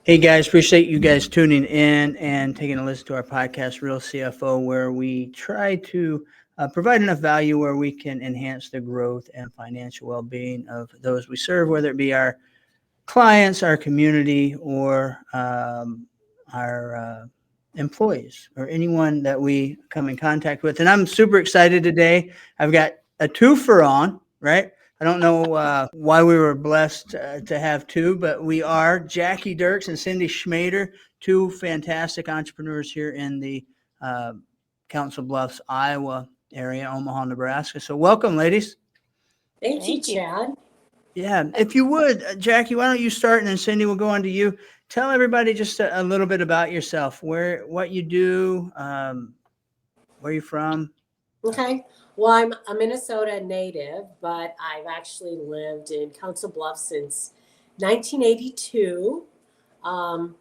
Hey guys, appreciate you guys tuning in and taking a listen to our podcast, Real CFO, where we try to provide enough value where we can enhance the growth and financial well-being of those we serve, whether it be our clients, our community, or our employees, or anyone that we come in contact with. And I'm super excited today. I've got a twofer on, right? I don't know why we were blessed to have two, but we are Jacquie Dierks and Cindy Schmader, two fantastic entrepreneurs here in the uh, Council Bluffs, Iowa area, Omaha, Nebraska. So welcome, ladies. Thank you, Chad. Yeah, if you would, Jacquie, why don't you start, and then Cindy, we'll go on to you. Tell everybody just a little bit about yourself, what you do, where you're from. Okay. Well, I'm a Minnesota native, but I've actually lived in Council Bluffs since 1982. Um,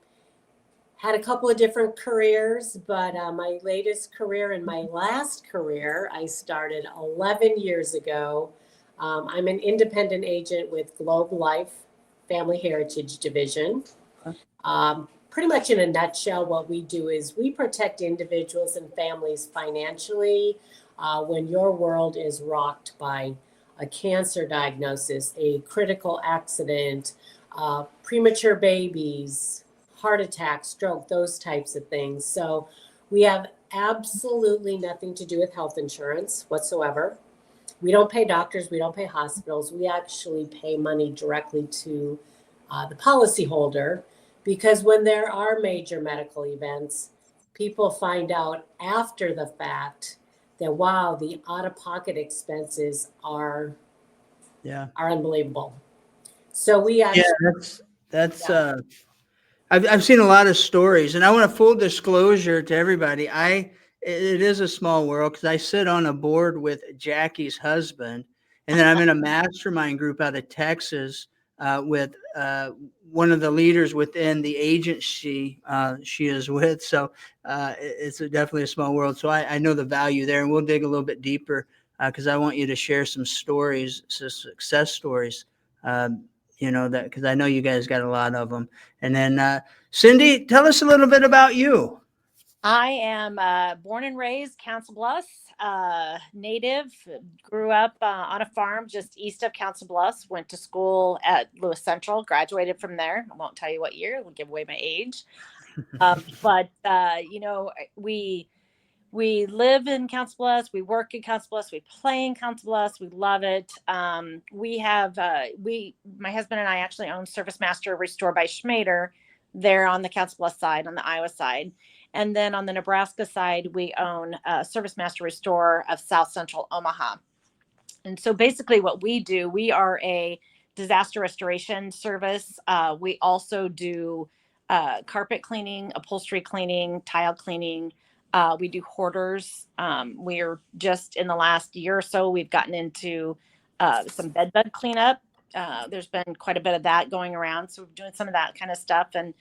had a couple of different careers, but my latest career and my last career I started 11 years ago. I'm an independent agent with Globe Life Family Heritage Division. Pretty much in a nutshell, what we do is we protect individuals and families financially when your world is rocked by a cancer diagnosis, a critical accident, premature babies, heart attack, stroke, those types of things. So we have absolutely nothing to do with health insurance whatsoever. We don't pay doctors, we don't pay hospitals. We actually pay money directly to the policyholder, because when there are major medical events, people find out after the fact that, wow, the out-of-pocket expenses are unbelievable. So we actually that's I've seen a lot of stories, and I want a full disclosure to everybody. It is a small world because I sit on a board with Jackie's husband, and then I'm in a mastermind group out of Texas with one of the leaders within the agency she is with. So it's definitely a small world. So I know the value there, and we'll dig a little bit deeper because I want you to share some stories, some success stories. That because I know you guys got a lot of them. And then Cindy, tell us a little bit about you. I am born and raised Council Bluffs, native, grew up on a farm just east of Council Bluffs, went to school at Lewis Central, graduated from there. I won't tell you what year, we'll give away my age. But we live in Council Bluffs, we work in Council Bluffs, we play in Council Bluffs, we love it. My husband and I actually own Service Master Restore by Schmader there on the Council Bluffs side, on the Iowa side. And then on the Nebraska side, we own Service Master Restore of South Central Omaha. And so basically what we do, we are a disaster restoration service. We also do carpet cleaning, upholstery cleaning, tile cleaning. We do hoarders. We're just in the last year or so, we've gotten into some bed bug cleanup. There's been quite a bit of that going around. So we're doing some of that kind of stuff. And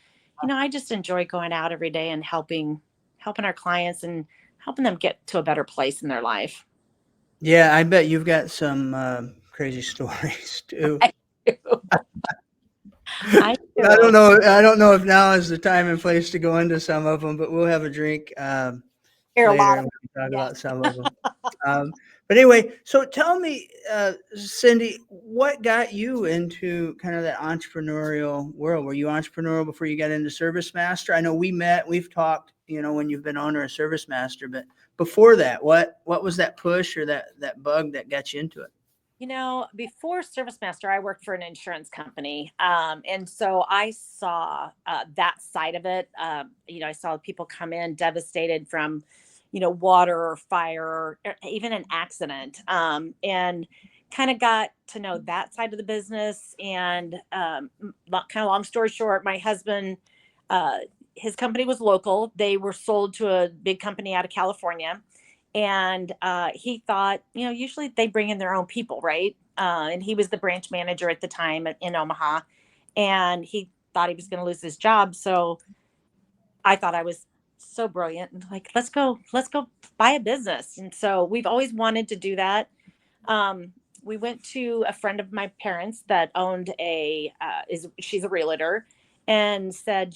I just enjoy going out every day and helping our clients and helping them get to a better place in their life. Yeah, I bet you've got some crazy stories too. I don't know. I don't know if now is the time and place to go into some of them, but we'll have a drink later and we can talk about some of them. But anyway, so tell me, Cindy, what got you into kind of that entrepreneurial world? Were you entrepreneurial before you got into Service Master? I know we've talked, when you've been owner of Service Master, but before that, what was that push or that bug that got you into it? Before Service Master, I worked for an insurance company. And so I saw that side of it. I saw people come in devastated from water or fire or even an accident, and kind of got to know that side of the business. And kind of long story short, my husband, his company was local. They were sold to a big company out of California. And he thought, usually they bring in their own people, right? And he was the branch manager at the time in Omaha. And he thought he was going to lose his job. So I thought I was so brilliant and like, let's go buy a business. And so we've always wanted to do that. We went to a friend of my parents that owned she's a realtor, and said,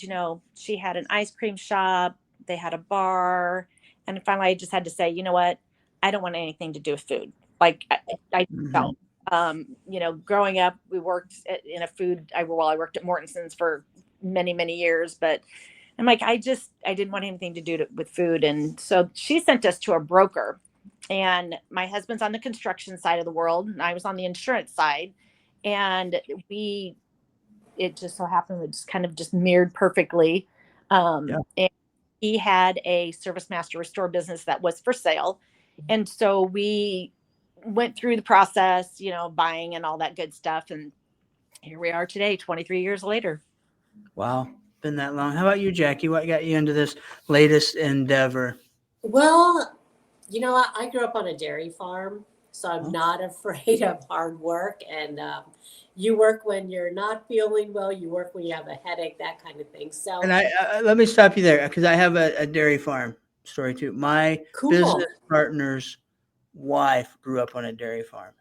she had an ice cream shop, they had a bar. And finally, I just had to say, you know what? I don't want anything to do with food. Like, I Mhm. don't. Growing up, we worked in a food. I worked at Mortensen's for many, many years, but I'm like, I didn't want anything to do with food. And so she sent us to a broker, and my husband's on the construction side of the world, and I was on the insurance side. And it just so happened we just kind of just mirrored perfectly. Yeah. And he had a Service Master Restore business that was for sale. And so we went through the process, buying and all that good stuff. And here we are today, 23 years later. Wow. Been that long. How about you, Jacquie? What got you into this latest endeavor? Well, I grew up on a dairy farm, so I'm Oh. not afraid of hard work. And you work when you're not feeling well, you work when you have a headache, that kind of thing. So And let me stop you there because I have a dairy farm story too. My cool. business partner's wife grew up on a dairy farm,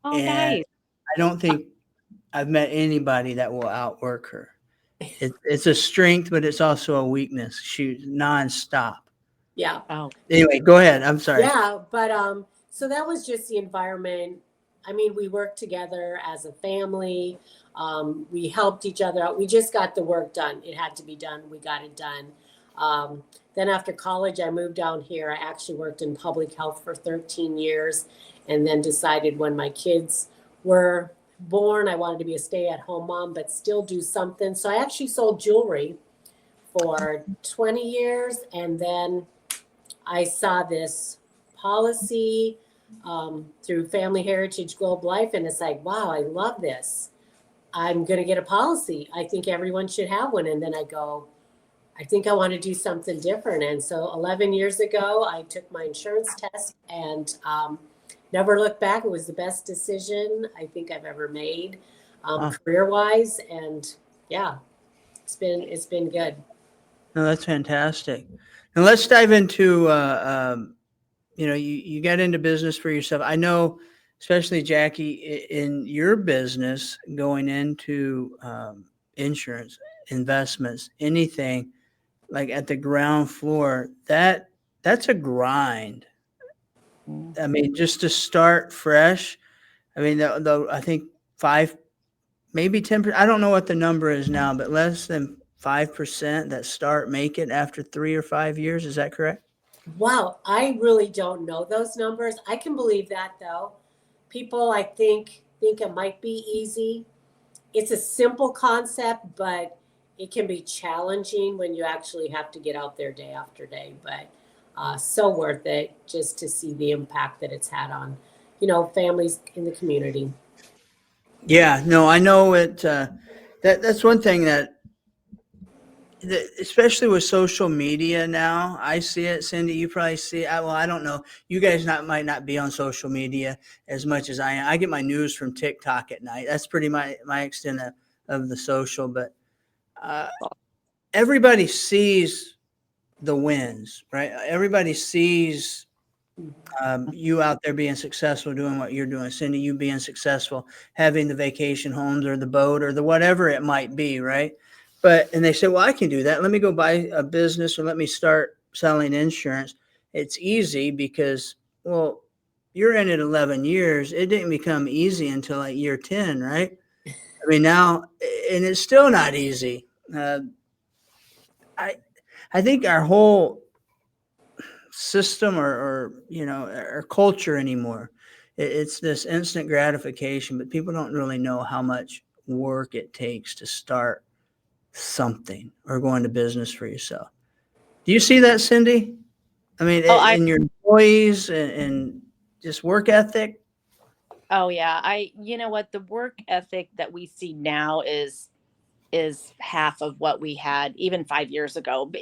Oh, and nice. I don't think I've met anybody that will outwork her. It's a strength, but it's also a weakness. She's nonstop. Yeah. Oh, Anyway, go ahead. I'm sorry. Yeah, but so that was just the environment. I mean, we worked together as a family. We helped each other out. We just got the work done. It had to be done. We got it done. Then after college, I moved down here. I actually worked in public health for 13 years, and then decided when my kids were born, I wanted to be a stay-at-home mom, but still do something. So I actually sold jewelry for 20 years, and then I saw this policy through Family Heritage Globe Life, and it's like, wow, I love this. I'm going to get a policy. I think everyone should have one. And then I go, I think I want to do something different. And so 11 years ago, I took my insurance test and never looked back. It was the best decision I think I've ever made, Wow. career-wise. And yeah, it's been good. No, that's fantastic. Now let's dive into you got into business for yourself. I know, especially Jacquie, in your business, going into insurance, investments, anything like at the ground floor, that's a grind. I mean, just to start fresh. I mean, I think 5, maybe 10%. I don't know what the number is now, but less than 5% that make it after 3 or 5 years. Is that correct? Wow, I really don't know those numbers. I can believe that though. People I think it might be easy. It's a simple concept, but it can be challenging when you actually have to get out there day after day. But so worth it just to see the impact that it's had on, families in the community. Yeah, no, I know it. That's one thing especially with social media now, I see it. Cindy, you probably see it. Well, I don't know. You guys might not be on social media as much as I am. I get my news from TikTok at night. That's pretty my extent of the social. But uh, everybody sees the wins, right? Everybody sees you out there being successful, doing what you're doing. Cindy, you being successful, having the vacation homes or the boat or the whatever it might be, right? And they say, well, I can do that. Let me go buy a business or let me start selling insurance. It's easy because, well, you're in it 11 years. It didn't become easy until like year 10, right? I mean, now, and it's still not easy. I, I think our whole system or our culture anymore. It's this instant gratification, but people don't really know how much work it takes to start something or go into business for yourself. Do you see that, Cindy? I mean, oh, in your employees and just work ethic. oh yeah. You know what? The work ethic that we see now is half of what we had even 5 years ago. But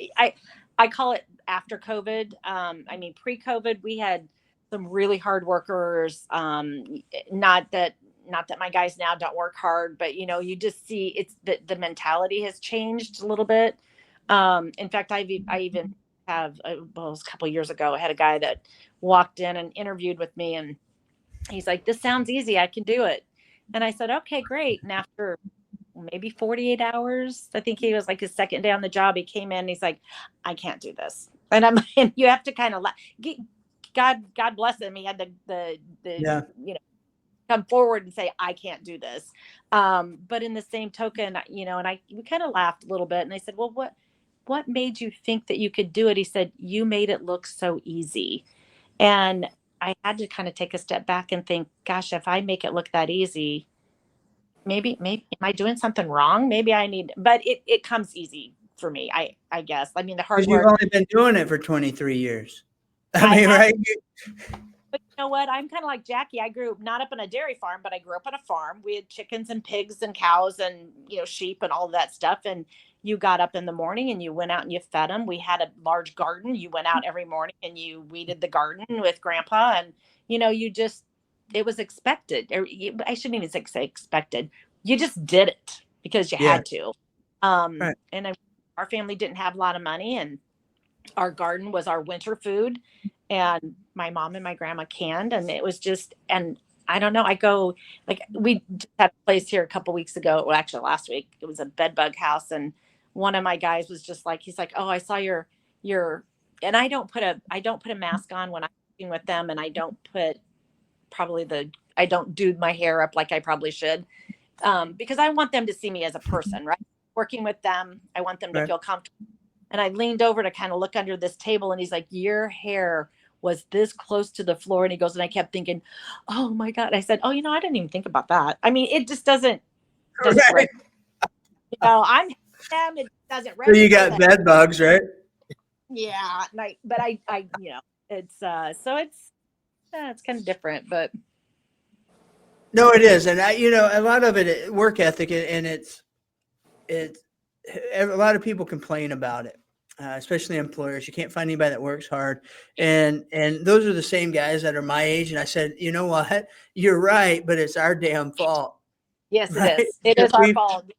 I call it after COVID. I mean, pre-COVID, we had some really hard workers. Not that my guys now don't work hard, but you just see it's the mentality has changed a little bit. In fact, I even have well, it was a couple of years ago, I had a guy that walked in and interviewed with me, and he's like, "This sounds easy. I can do it." And I said, "Okay, great." And after maybe 48 hours. I think he was like his second day on the job. He came in and he's like, I can't do this. And and you have to kind of God bless him. He had the Yeah. come forward and say, I can't do this. But in the same token, and we kind of laughed a little bit, and I said, well, what made you think that you could do it? He said, you made it look so easy. And I had to kind of take a step back and think, gosh, if I make it look that easy, maybe am I doing something wrong? Maybe I need, but it comes easy for me. I guess. I mean, the hard Because you've work. only been doing it for 23 years. I I mean, have, right? but you know what? I'm kind of like Jackie. I grew up not up on a dairy farm, but I grew up on a farm. We had chickens and pigs and cows and, sheep and all of that stuff. And you got up in the morning and you went out and you fed them. We had a large garden. You went out every morning and you weeded the garden with grandpa. And, it was expected. I shouldn't even say expected. You just did it because you had to. Right. And our family didn't have a lot of money, and our garden was our winter food, and my mom and my grandma canned, and it was just, and I don't know, I go, like, we just had a place here a couple weeks ago, well, actually last week, it was a bed bug house, and one of my guys was just like, he's like, oh, I saw your, and I don't put a mask on when I'm working with them, and I don't do my hair up like I probably should, because I want them to see me as a person, right? Working with them, I want them to feel comfortable. And I leaned over to kind of look under this table, and he's like, your hair was this close to the floor. And he goes, and I kept thinking, oh my God. I said, oh, I didn't even think about that. I mean, it just doesn't Right. I'm them. It doesn't. So you got bed bugs, right? Yeah. But I, it's, so it's kind of different, but. No, it is. And a lot of it, work ethic, and it's a lot of people complain about it, especially employers. You can't find anybody that works hard. And those are the same guys that are my age. And I said, you know what? You're right, but it's our damn fault. Yes, right? it is. It is our fault.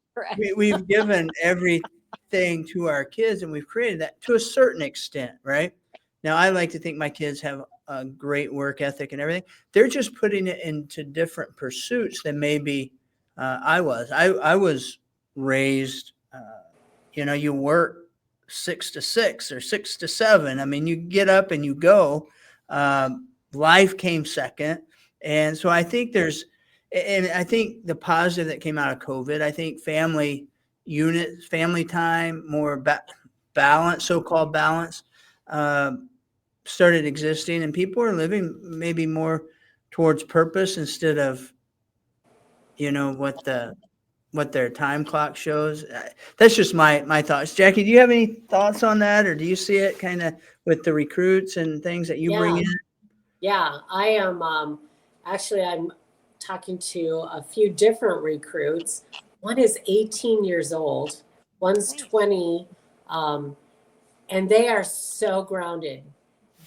We've given everything to our kids, and we've created that to a certain extent, right? Now, I like to think my kids have a great work ethic and everything. They're just putting it into different pursuits than maybe I was. I was raised, you work 6 to 6 or 6 to 7. I mean, you get up and you go. Life came second. And so I think I think the positive that came out of COVID, I think family unit, family time, more balance, so-called balance, started existing, and people are living maybe more towards purpose instead of, what their time clock shows. That's just my thoughts. Jackie, do you have any thoughts on that, or do you see it kind of with the recruits and things that you bring in? Yeah, I am. Actually, I'm talking to a few different recruits. One is 18 years old, one's 20, and they are so grounded.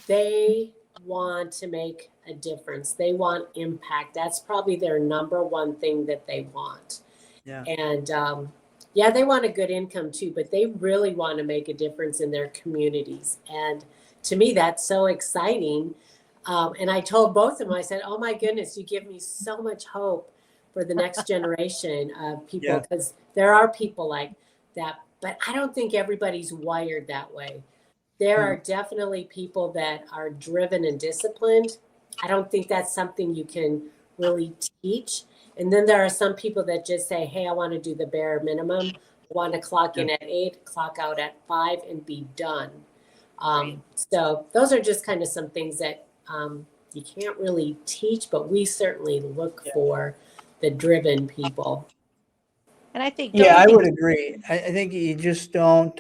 They want to make a difference. They want impact. That's probably their number one thing that they want. Yeah. And they want a good income too, but they really want to make a difference in their communities. And to me, that's so exciting. And I told both of them, I said, oh my goodness, you give me so much hope for the next generation of people, because there are people like that, but I don't think everybody's wired that way. There are definitely people that are driven and disciplined. I don't think that's something you can really teach. And then there are some people that just say, hey, I want to do the bare minimum. I want to clock in at 8, clock out at 5, and be done. So those are just kind of some things that you can't really teach, but we certainly look for the driven people. And I think, I would agree. I think you just don't,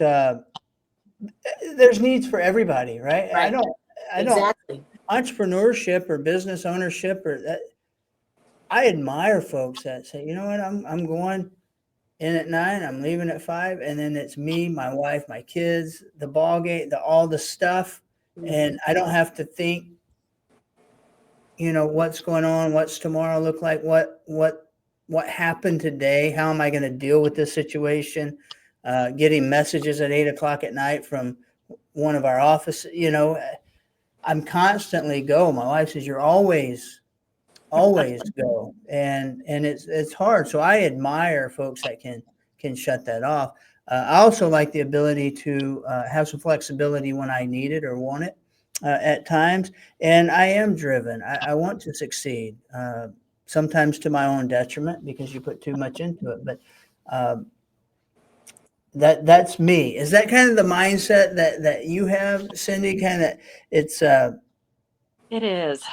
there's needs for everybody, right? Right. I Exactly. don't, entrepreneurship or business ownership or that. I admire folks that say, you know what, I'm going in at 9, I'm leaving at 5, and then it's me, my wife, my kids, the ball game, all the stuff, and I don't have to think, what's going on, what's tomorrow look like, what happened today, how am I going to deal with this situation, getting messages at 8:00 at night from one of our offices, I'm constantly go. My wife says, you're always always go. And it's hard. So I admire folks that can shut that off. I also like the ability to have some flexibility when I need it or want it at times. And I am driven. I want to succeed, sometimes to my own detriment because you put too much into it. But um, that's me. Is that kind of the mindset that you have, Cindy? Kind of, it's It is.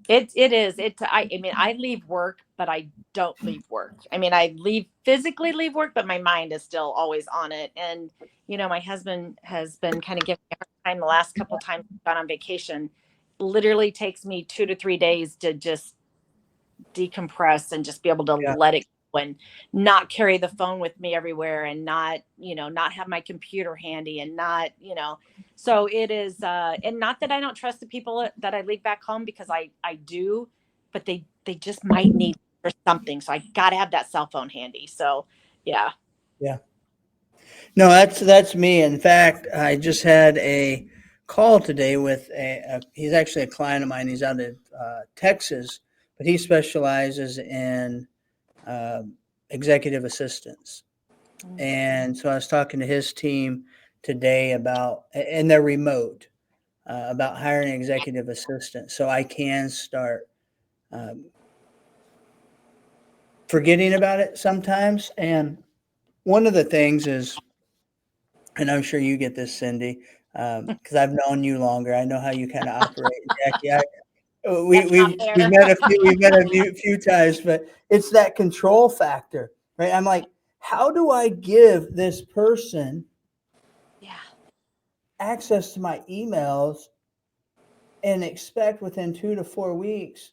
It is. I mean, I leave work, but I don't leave work. I mean, I physically leave work, but my mind is still always on it. And, my husband has been kind of giving me a hard time the last couple of times I've gone on vacation. Literally takes me 2 to 3 days to just decompress and just be able to yeah, let it go and not carry the phone with me everywhere and not have my computer handy and so it is and not that I don't trust the people that I leave back home, because I do, but they just might need for something, so I got to have that cell phone handy. So yeah. yeah. No, that's me. In fact, I just had a call today with he's actually a client of mine. He's out of Texas, but he specializes in executive assistants. And so I was talking to his team today and they're remote, about hiring executive assistants. So I can start um, forgetting about it sometimes. And one of the things is, and I'm sure you get this, Cindy, because I've known you longer. I know how you kind of operate, Jacquie. That's not We've fair. met a few times, but it's that control factor, right? I'm like, how do I give this person Yeah. access to my emails and expect within 2 to 4 weeks,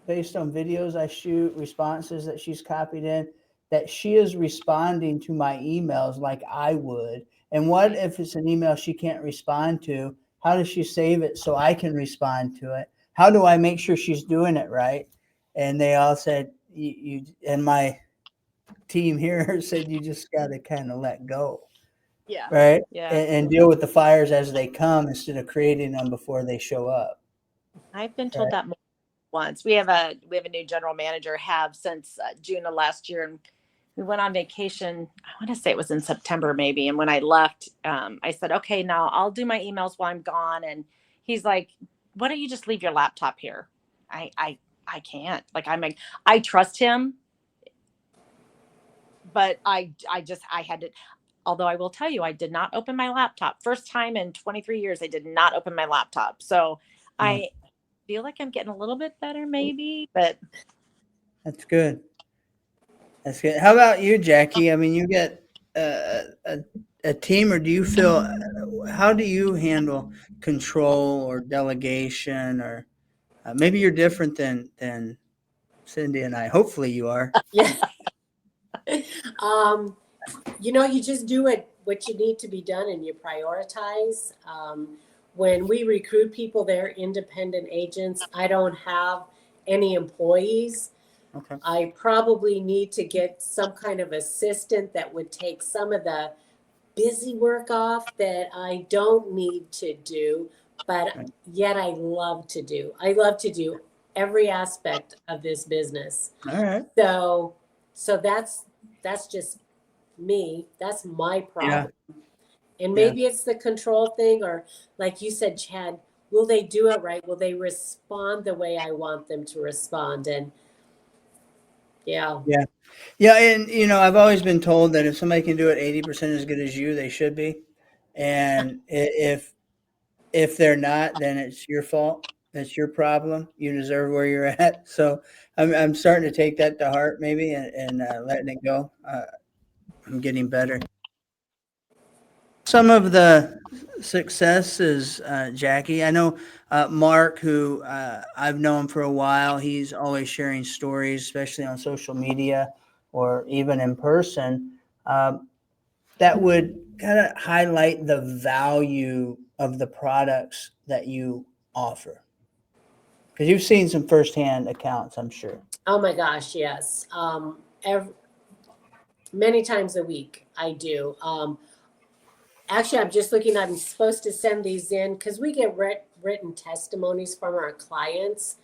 based on videos I shoot, responses that she's copied in, that she is responding to my emails like I would? And what if it's an email she can't respond to? How does she save it so I can respond to it? How do I make sure she's doing it right? And they all said, you and my team here said, you just got to kind of let go, Yeah. right? Yeah. And deal with the fires as they come instead of creating them before they show up. I've been told Right. that more than once. We have a new general manager, have since June of last year, and we went on vacation. I want to say it was in September maybe. And when I left, I said, "Okay, now I'll do my emails while I'm gone." And he's like, "Why don't you just leave your laptop here?" I can't. Like, I trust him, but I had to. Although I will tell you, I did not open my laptop. First time in 23 years, I did not open my laptop. So Yeah, I feel like I'm getting a little bit better maybe, but that's good. That's good. How about you, Jacquie? I mean, you get a team, or do you feel? How do you handle control or delegation, or maybe you're different than Cindy and I. Hopefully, you are. Yeah. You just do what you need to be done and you prioritize. When we recruit people, they're independent agents. I don't have any employees. Okay. I probably need to get some kind of assistant that would take some of the busy work off that I don't need to do, but Right. yet I love to do. I love to do every aspect of this business. All right. So that's just me. That's my Yeah. problem. And Yeah. maybe it's the control thing, or like you said, Chad, will they do it right? Will they respond the way I want them to respond? And yeah. Yeah. Yeah. And I've always been told that if somebody can do it 80% as good as you, they should be. And if they're not, then it's your fault. That's your problem. You deserve where you're at. So I'm starting to take that to heart, maybe, and letting it go. I'm getting better. Some of the successes, Jacquie. I know Mark, who I've known for a while. He's always sharing stories, especially on social media or even in person, that would kind of highlight the value of the products that you offer. Because you've seen some firsthand accounts, I'm sure. Oh my gosh, yes. Many times a week I do. Actually, I'm just looking, I'm supposed to send these in because we get written testimonies from our clients.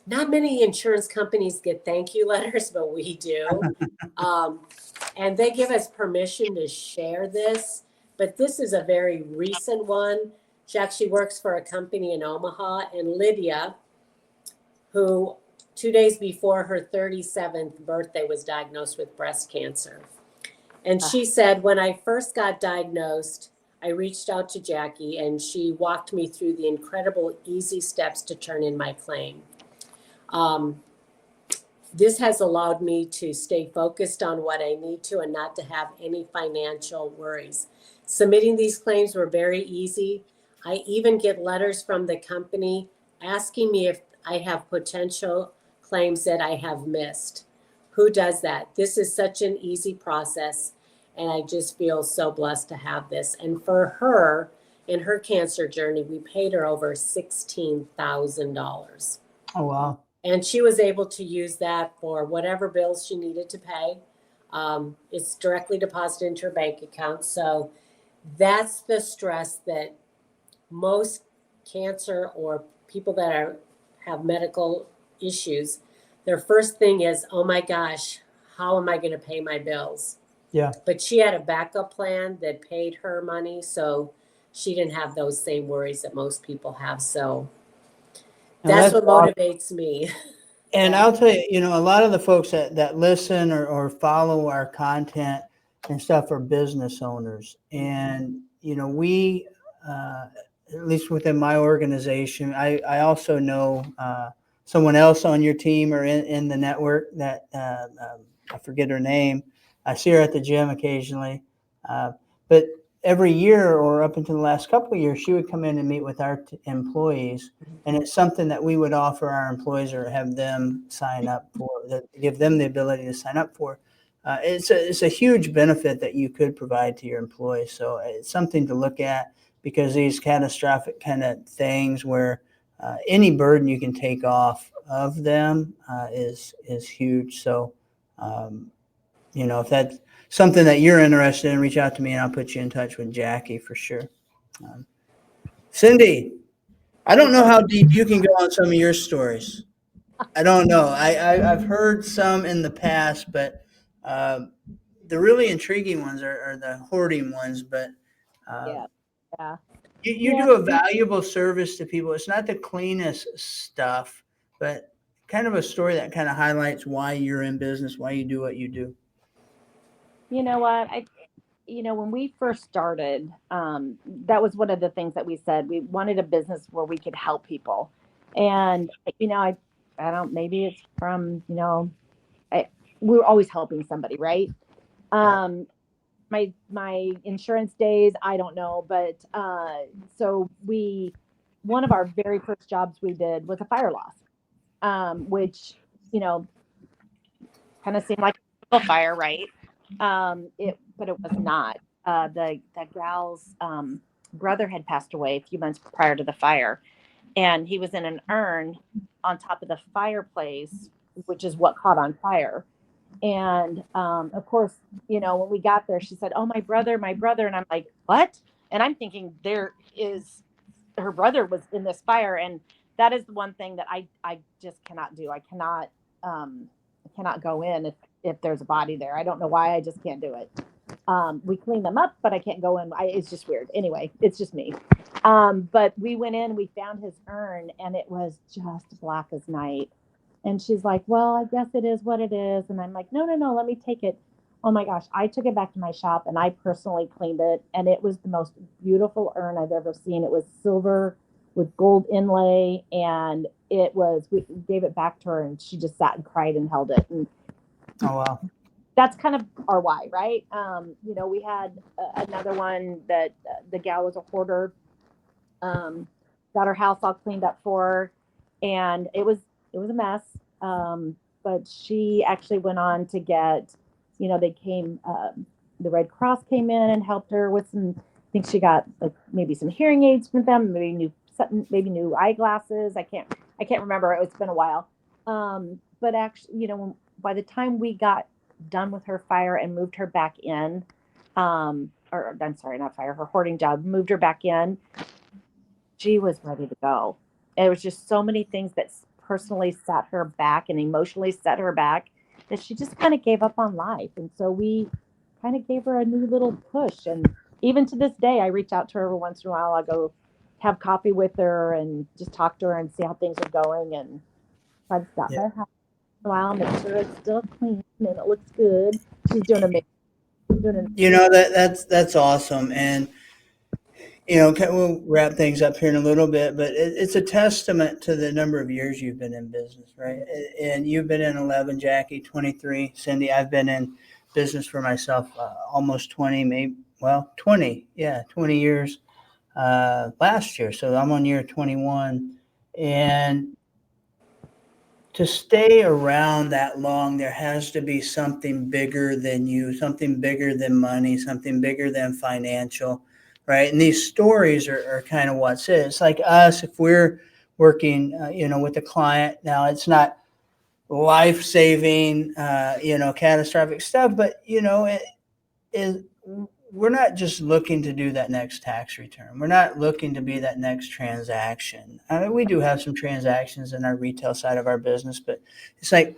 not many insurance companies get thank you letters, but we do. And they give us permission to share this, but this is a very recent one. She actually works for a company in Omaha, and Lydia, who 2 days before her 37th birthday was diagnosed with breast cancer. And she said, when I first got diagnosed, I reached out to Jacquie and she walked me through the incredible easy steps to turn in my claim. This has allowed me to stay focused on what I need to and not to have any financial worries. Submitting these claims were very easy. I even get letters from the company asking me if I have potential claims that I have missed. Who does that? This is such an easy process, and I just feel so blessed to have this. And for her, in her cancer journey, we paid her over $16,000. Oh, wow. And she was able to use that for whatever bills she needed to pay. It's directly deposited into her bank account. So that's the stress that most cancer or people that have medical issues, their first thing is, oh my gosh, how am I going to pay my bills? Yeah. But she had a backup plan that paid her money. So she didn't have those same worries that most people have. So that's what motivates me. And I'll tell you, a lot of the folks that listen or follow our content and stuff are business owners. And, we, at least within my organization, I also know someone else on your team or in the network that I forget her name. I see her at the gym occasionally. But every year or up until the last couple of years, she would come in and meet with our employees. And it's something that we would offer our employees or have them sign up for, that give them the ability to sign up for. It's a huge benefit that you could provide to your employees. So it's something to look at, because these catastrophic kind of things where any burden you can take off of them is huge. So, if that's something that you're interested in, reach out to me and I'll put you in touch with Jacquie for sure. Cindy, I don't know how deep you can go on some of your stories. I don't know. I've heard some in the past, but the really intriguing ones are the hoarding ones. But Yeah. you do a valuable service to people. It's not the cleanest stuff, but kind of a story that kind of highlights why you're in business, why you do what you do. You know what? When we first started, that was one of the things that we said. We wanted a business where we could help people. And, I don't, maybe it's from, we were always helping somebody, right? My insurance days, I don't know. But so one of our very first jobs we did was a fire loss, which, kind of seemed like a fire, right? But it was not. The gal's brother had passed away a few months prior to the fire, and he was in an urn on top of the fireplace, which is what caught on fire. And of course, when we got there, she said, "Oh, my brother," and I'm like, "What?" And I'm thinking her brother was in this fire, and that is the one thing that I just cannot do. I cannot go in if there's a body there. I don't know why. I just can't do it. We clean them up, but I can't go in. It's just weird. Anyway, it's just me. But we went in, we found his urn, and it was just black as night. And she's like, "Well, I guess it is what it is." And I'm like, no, let me take it. Oh my gosh. I took it back to my shop and I personally cleaned it. And it was the most beautiful urn I've ever seen. It was silver with gold inlay. And we gave it back to her and she just sat and cried and held it. And oh, wow. That's kind of our why, right? We had another one that the gal was a hoarder, got her house all cleaned up for her, and it was a mess. But she actually went on to get, the Red Cross came in and helped her with some. I think she got maybe some hearing aids from them, maybe new eyeglasses. I can't remember. It's been a while. But actually, by the time we got done with her fire and moved her back in, or I'm sorry, not fire, her hoarding job, moved her back in, she was ready to go. And it was just so many things that personally set her back and emotionally set her back that she just kind of gave up on life. And so we kind of gave her a new little push. And even to this day, I reach out to her every once in a while. I go have coffee with her and just talk to her and see how things are going, and try to stop by her house in a while, make sure it's still clean and it looks good. She's doing amazing. That's awesome. And we'll wrap things up here in a little bit, but it's a testament to the number of years you've been in business, right? And you've been in 11, Jacquie, 23. Cindy, I've been in business for myself almost 20, maybe, 20 years last year. So I'm on year 21. And to stay around that long, there has to be something bigger than you, something bigger than money, something bigger than financial, right? And these stories are kind of what's it. It's like us, if we're working, with a client. Now, it's not life-saving, catastrophic stuff, but, we're not just looking to do that next tax return. We're not looking to be that next transaction. I mean, we do have some transactions in our retail side of our business, but it's like,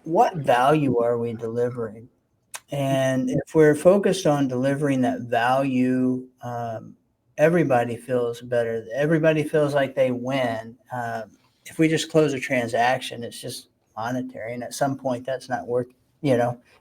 what value are we delivering? And if we're focused on delivering that value, everybody feels better. Everybody feels like they win. If we just close a transaction, it's just monetary. And at some point, that's not worth,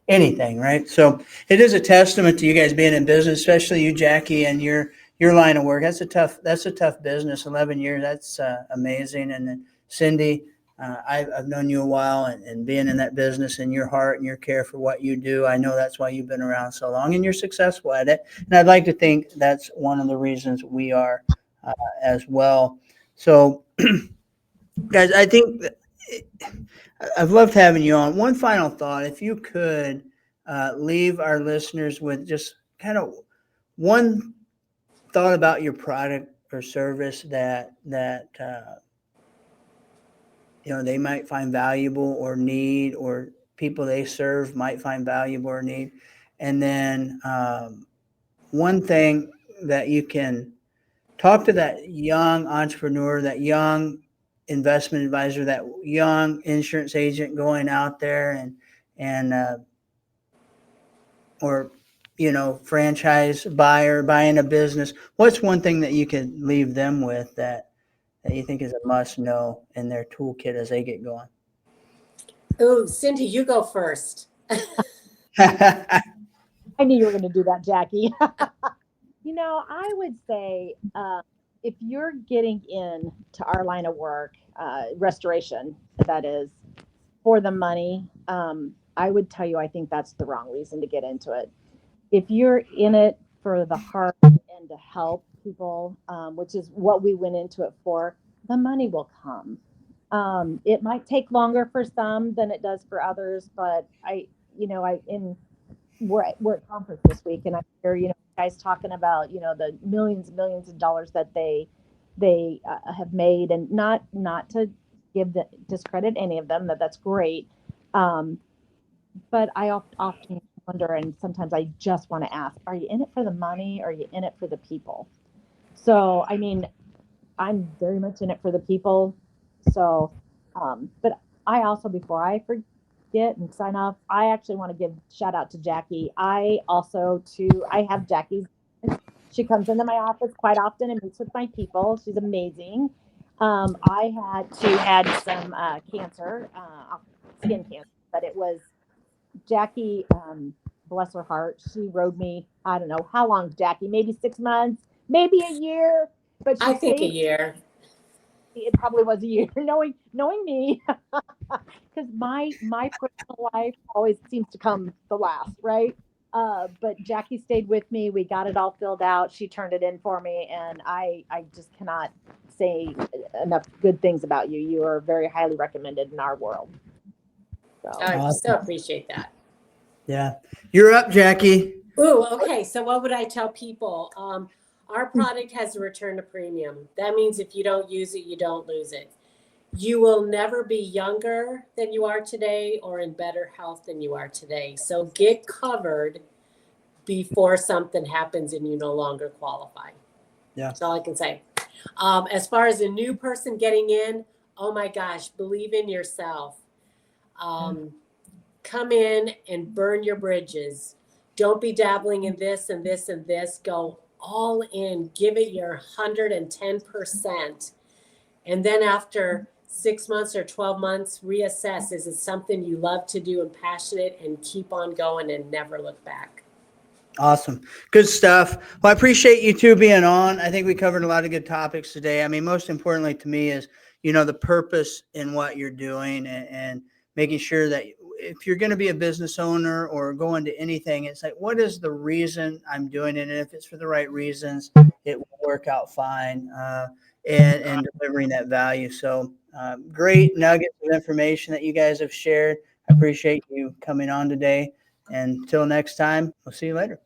anything, right? So it is a testament to you guys being in business, especially you, Jacquie, and your line of work. That's a tough business. 11 years, that's amazing. And then Cindy, I've known you a while, and being in that business and your heart and your care for what you do, I know that's why you've been around so long and you're successful at it. And I'd like to think that's one of the reasons we are as well. So, guys, I think I've loved having you on. One final thought, if you could leave our listeners with just kind of one thought about your product or service that they might find valuable or need, or people they serve might find valuable or need. And then one thing that you can talk to that young entrepreneur, that young investment advisor, that young insurance agent going out there or franchise buyer buying a business. What's one thing that you could leave them with that you think is a must know in their toolkit as they get going? Oh, Cindy, you go first. I knew you were going to do that, Jacquie. I would say if you're getting into our line of work, restoration, that is, for the money, I would tell you I think that's the wrong reason to get into it. If you're in it for the heart and to help people, which is what we went into it for, the money will come. It might take longer for some than it does for others, but we're at conference this week, and I hear guys talking about the millions and millions of dollars that they have made, and not to discredit any of them, that's great, but I often wonder, and sometimes I just want to ask, are you in it for the money, or are you in it for the people? So I mean, I'm very much in it for the people. So but I also, before I forget and sign off, I actually want to give shout out to Jacquie. I have Jacquie's. She comes into my office quite often and meets with my people. She's amazing. She had some cancer, skin cancer, but it was Jacquie. Bless her heart. She rode me. I don't know how long, Jacquie. Maybe 6 months, maybe a year. But I think a year. It probably was a year, knowing me, because my personal life always seems to come the last, right? But Jacquie stayed with me. We got it all filled out. She turned it in for me, and I just cannot say enough good things about you. You are very highly recommended in our world. So I so appreciate that. Yeah, you're up, Jacquie. Ooh, okay. So what would I tell people? Our product has a return to premium. That means if you don't use it, you don't lose it. You will never be younger than you are today or in better health than you are today. So get covered before something happens and you no longer qualify. Yeah. That's all I can say. As far as a new person getting in, oh my gosh, believe in yourself. Come in and burn your bridges. Don't be dabbling in this and this and this. Go all in, give it your 110%. And then after 6 months or 12 months, reassess. Is it something you love to do and passionate, and keep on going and never look back? Awesome. Good stuff. Well, I appreciate you two being on. I think we covered a lot of good topics today. I mean, most importantly to me is, the purpose in what you're doing, and making sure that if you're going to be a business owner or go into anything, it's like, what is the reason I'm doing it? And if it's for the right reasons, it will work out fine, and delivering that value. So great nuggets of information that you guys have shared. I appreciate you coming on today. And until next time, we'll see you later.